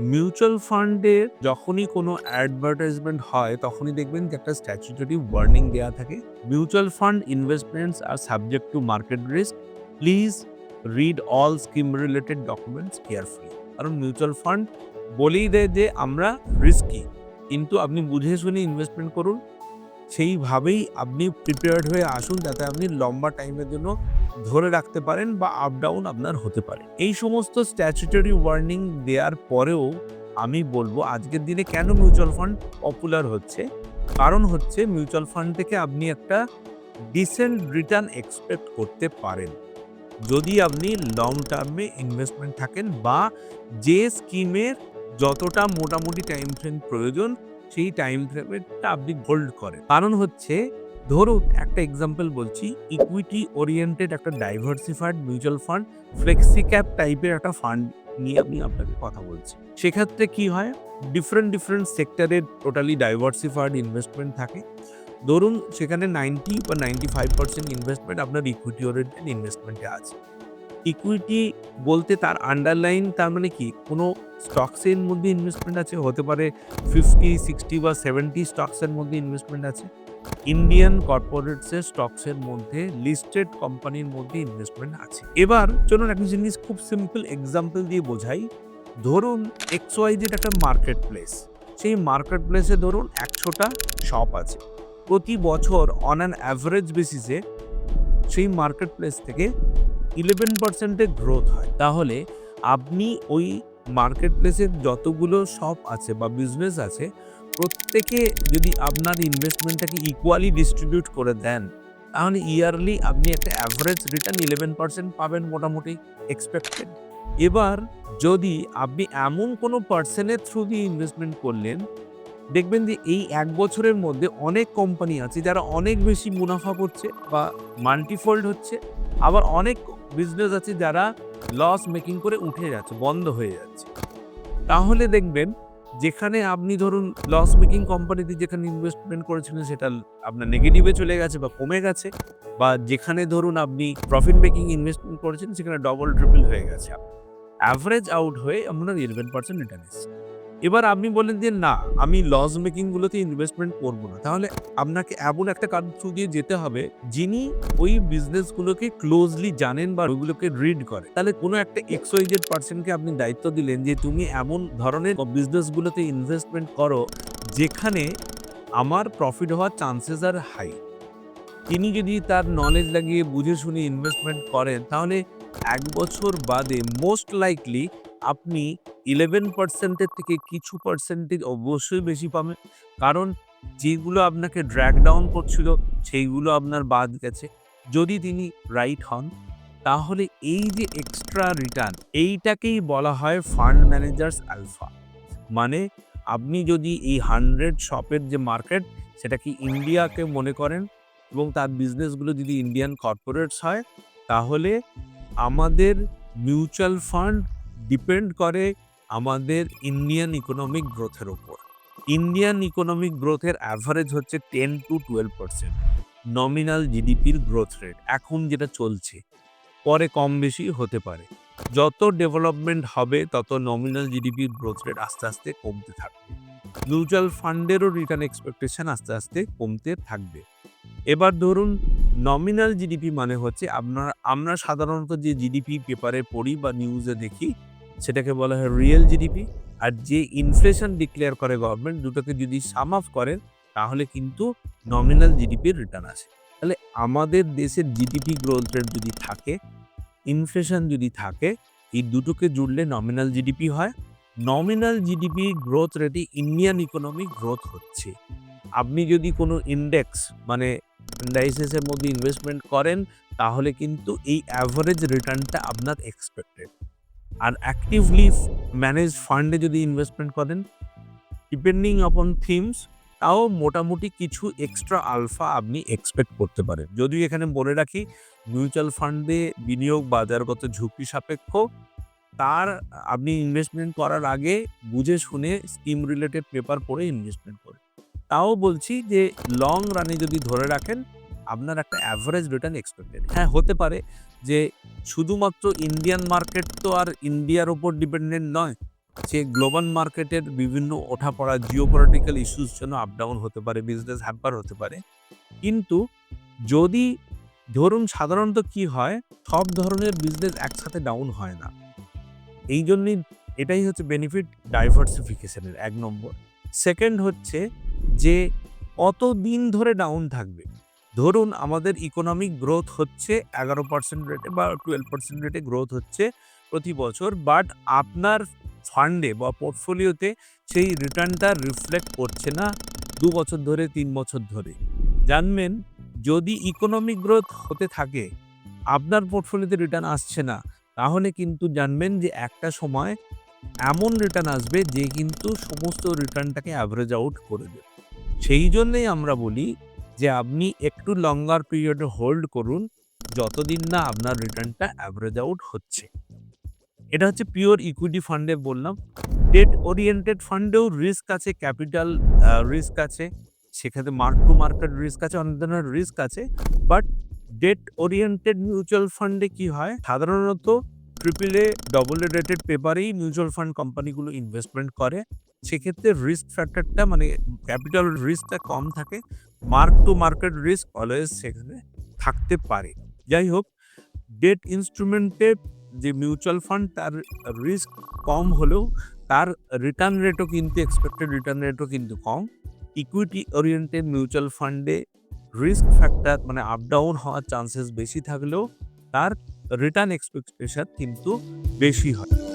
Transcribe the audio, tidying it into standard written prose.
Mutual ফান্ডে যখনই কোনো অ্যাডভার্টাইজমেন্ট হয় তখনই দেখবেন যে একটা স্ট্যাচুটরি ওয়ার্নিং দেওয়া থাকে। Mutual fund investments are subject to market risk. Please read all scheme related documents carefully. কারণ মিউচুয়াল ফান্ড বলেই দেয় যে আমরা রিস্কি, কিন্তু আপনি বুঝে শুনে ইনভেস্টমেন্ট করুন। সেইভাবেই আপনি প্রিপেয়ার্ড হয়ে আসুন যাতে আপনি লম্বা টাইমের জন্য ধরে রাখতে পারেন বা আপ ডাউন আপনার হতে পারে। এই সমস্ত স্ট্যাচুটরি ওয়ার্নিং দেওয়ার পরেও আমি বলবো আজকের দিনে কেন মিউচুয়াল ফান্ড পপুলার হচ্ছে। কারণ হচ্ছে মিউচুয়াল ফান্ড থেকে আপনি একটা ডিসেন্ট রিটার্ন এক্সপেক্ট করতে পারেন যদি আপনি লং টার্মে ইনভেস্টমেন্ট থাকেন বা যে স্কিমের যতটা মোটামুটি টাইম ফ্রেম প্রয়োজন সেই টাইম ফ্রেমটা আপনি হোল্ড করেন। কারণ হচ্ছে ধরুন একটা এক্সাম্পল বলছি, ইকুইটি ওরিয়েন্টেড একটা diversified mutual fund, flexi cap টাইপের একটা ফান্ড নিয়ে আমি আপনাকে কথা বলছি। সেক্ষেত্রে কি হয়, ডিফারেন্ট সেক্টরের টোটালি ডাইভার্সিফাইড ইনভেস্টমেন্ট থাকে। ধরুন সেখানে 90 বা 95% ইনভেস্টমেন্ট আপনার ইকুইটি ওরিয়েন্টেড ইনভেস্টমেন্টে আছে। ইকুইটি বলতে তার আন্ডারলাইন, তার মানে কি কোনো স্টকসের মধ্যে ইনভেস্টমেন্ট আছে, হতে পারে 50, 60 বা 70 স্টকসের মধ্যে ইনভেস্টমেন্ট আছে। ইন্ডিয়ান কর্পোরেটসের স্টকসের মধ্যে লিস্টেড কোম্পানির মধ্যে ইনভেস্টমেন্ট আছে। এবার চলুন একটা জিনিস খুব সিম্পল এক্সাম্পল দিয়ে বোঝাই। ধরুন XYZ একটা মার্কেট প্লেস, সেই মার্কেট প্লেসে ধরুন 100টা শপ আছে। প্রতি বছর অন অ্যান অ্যাভারেজ বেসিসে সেই মার্কেট প্লেস থেকে 11% গ্রোথ হয়। তাহলে আপনি ওই মার্কেট প্লেসের যতগুলো শপ আছে বা বিজনেস আছে প্রত্যেকে যদি আপনার ইনভেস্টমেন্টটাকে ইকুয়ালি ডিস্ট্রিবিউট করে দেন, তাহলে ইয়ারলি আপনি একটা অ্যাভারেজ রিটার্ন 11% পাবেন মোটামুটি এক্সপেক্টেড। এবার যদি আপনি এমন কোনো পার্সনের থ্রু দিয়ে ইনভেস্টমেন্ট করলেন, দেখবেন যে এই ১ বছরের মধ্যে অনেক কোম্পানি আছে যারা অনেক বেশি মুনাফা করছে বা মাল্টিফোল্ড হচ্ছে। আবার অনেক বিজনেস আছে যারা লস মেকিং করে উঠে যাচ্ছে, বন্ধ হয়ে যাচ্ছে। তাহলে দেখবেন যেখানে আপনি ধরুন লস মেকিং কোম্পানিতে যেখানে ইনভেস্টমেন্ট করেছিলেন সেটা আপনার নেগেটিভে চলে গেছে বা কমে গেছে, বা যেখানে ধরুন আপনি প্রফিট মেকিং ইনভেস্টমেন্ট করেছেন সেখানে ডবল ট্রিপল হয়ে গেছে। অ্যাভারেজ আউট হয়ে আপনার 11% রিটার্ন এসছে। এবার আপনি বললেন যে না, আমি লস মেকিং গুলোতে ইনভেস্টমেন্ট করব না। তাহলে আপনাকে এমন একটা কারণ থ্রু দিয়ে যেতে হবে যিনি ওই বিজনেস গুলোকে ক্লোজলি জানেন বা ওইগুলোকে রিড করে। তাহলে কোনো একটা XYZ পার্সনকে আপনি দায়িত্ব দিলেন যে তুমি এমন ধরনের বিজনেস গুলোতে ইনভেস্টমেন্ট করো যেখানে আমার প্রফিট হওয়ার চান্সেস আর হাই। তিনি যদি তার নলেজ লাগিয়ে বুঝে শুনে ইনভেস্টমেন্ট করেন তাহলে ১ বছর বাদে মোস্ট লাইকলি আপনি 11% এর থেকে কিছু পার্সেন্টেজ অবশ্যই বেশি পাবেন। কারণ যেগুলো আপনাকে ড্র্যাগ ডাউন করছিল সেইগুলো আপনার বাদ গেছে। যদি তিনি রাইট হন তাহলে এই যে এক্সট্রা রিটার্ন, এইটাকেই বলা হয় ফান্ড ম্যানেজার্স আলফা। মানে আপনি যদি এই 100 শপের যে মার্কেট সেটাকে ইন্ডিয়াকে মনে করেন এবং তার বিজনেসগুলো যদি ইন্ডিয়ান কর্পোরেটস হয়, তাহলে আমাদের মিউচুয়াল ফান্ড ডিপেন্ড করে আমাদের ইন্ডিয়ান ইকোনমিক গ্রোথের উপর। ইন্ডিয়ান ইকোনমিক গ্রোথের অ্যাভারেজ হচ্ছে 10 to 12% নমিনাল জিডিপির গ্রোথ রেট এখন যেটা চলছে। পরে কম বেশি হতে পারে। যত ডেভেলপমেন্ট হবে তত নমিনাল জিডিপির গ্রোথ রেট আস্তে আস্তে কমতে থাকবে। মিউচুয়াল ফান্ডেরও রিটার্ন এক্সপেকটেশন আস্তে আস্তে কমতে থাকবে। এবার ধরুন নমিনাল জিডিপি মানে হচ্ছে আমরা সাধারণত যে জিডিপি পেপারে পড়ি বা নিউজে দেখি সেটাকে বলা হয় রিয়েল জিডিপি। আর যে ইনফ্লেশন ডিক্লেয়ার করে গভর্নমেন্ট, দুটোকে যদি সাম আপ করেন তাহলে কিন্তু নমিনাল জিডিপির রিটার্ন আসে। তাহলে আমাদের দেশের জিডিপি গ্রোথ রেট যদি থাকে, ইনফ্লেশন যদি থাকে, এই দুটোকে জুড়লে নমিনাল জিডিপি হয়। নমিনাল জিডিপি গ্রোথ রেটে ইন্ডিয়ান ইকোনমিক গ্রোথ হচ্ছে। আপনি যদি কোনো ইন্ডেক্স মানে ইন্ডাইসেস এর মধ্যে ইনভেস্টমেন্ট করেন তাহলে কিন্তু এই অ্যাভারেজ রিটার্নটা আপনার এক্সপেক্টেড। আর অ্যাক্টিভলি ম্যানেজ ফান্ডে যদি ইনভেস্টমেন্ট করেন ডিপেন্ডিং আপন থিমস, তাও মোটামুটি কিছু এক্সট্রা আলফা আপনি এক্সপেক্ট করতে পারেন। যদিও এখানে বলে রাখি মিউচুয়াল ফান্ডে বিনিয়োগ বাজারগত ঝুঁকি সাপেক্ষ। তার আপনি ইনভেস্টমেন্ট করার আগে বুঝে শুনে স্কিম রিলেটেড পেপার পড়ে ইনভেস্টমেন্ট করুন। তাও বলছি যে লং রানে যদি ধরে রাখেন আপনার একটা অ্যাভারেজ রিটার্ন এক্সপেক্টেড। হ্যাঁ, হতে পারে যে শুধুমাত্র ইন্ডিয়ান মার্কেট তো আর ইন্ডিয়ার ওপর ডিপেন্ডেন্ট নয়। যে গ্লোবাল মার্কেটের বিভিন্ন ওঠাপড়া জিওপলিটিক্যাল ইস্যুস জন্য আপ ডাউন হতে পারে, বিজনেস হ্যাম্পার হতে পারে। কিন্তু যদি ধরুন সাধারণত কি হয়, সব ধরনের বিজনেস একসাথে ডাউন হয় না। এই জন্যই এটাই হচ্ছে বেনিফিট ডাইভার্সিফিকেশনের ১ নম্বর। সেকেন্ড হচ্ছে যে কতদিন ধরে ডাউন থাকবে। ধরুন আমাদের ইকোনমিক গ্রোথ হচ্ছে ১১% রেটে বা 12% রেটে গ্রোথ হচ্ছে প্রতি বছর। বাট আপনার ফান্ডে বা পোর্টফোলিওতে সেই রিটার্নটা রিফ্লেক্ট করছে না ২ বছর ধরে, ৩ বছর ধরে। জানবেন যদি ইকোনমিক গ্রোথ হতে থাকে, আপনার পোর্টফোলিওতে রিটার্ন আসছে না, তাহলে কিন্তু জানবেন যে একটা সময় এমন রিটার্ন আসবে যে কিন্তু সমস্ত রিটার্নটাকে অ্যাভারেজ আউট করে দেবে। সেই জন্যই আমরা বলি যে আপনি একটু লঙ্গার পিরিয়ডে হোল্ড করুন, যতদিন না আপনার রিটার্নটা অ্যাভারেজ আউট হচ্ছে। এটা হচ্ছে পিওর ইকুইটি ফান্ডে বললাম। ডেট ওরিয়েন্টেড ফান্ডেও রিস্ক আছে, ক্যাপিটাল রিস্ক আছে, সেখানে মার্ক টু মার্কেট রিস্ক আছে, অনেক ধরনের রিস্ক আছে। বাট ডেট ওরিয়েন্টেড মিউচুয়াল ফান্ডে কি হয়? সাধারণত triple A, double A rated পেপারেই মিউচুয়াল ফান্ড কোম্পানিগুলো ইনভেস্টমেন্ট করে। সেক্ষেত্রে রিস্ক ফ্যাক্টরটা মানে ক্যাপিটাল রিস্কটা কম থাকে। Mark to market risk always সেখানে থাকতে পারে। যাই হোক, ডেট ইনস্ট্রুমেন্টে যে মিউচুয়াল ফান্ড তার রিস্ক কম হলেও তার রিটার্ন রেটও কিন্তু এক্সপেক্টেড রিটার্ন রেটও কিন্তু কম। ইকুইটি ওরিয়েন্টেড মিউচুয়াল ফান্ডে রিস্ক ফ্যাক্টর মানে আপ ডাউন হওয়ার চান্সেস বেশি থাকলেও তার রিটার্ন এক্সপেকটেশন কিন্তু বেশি হয়।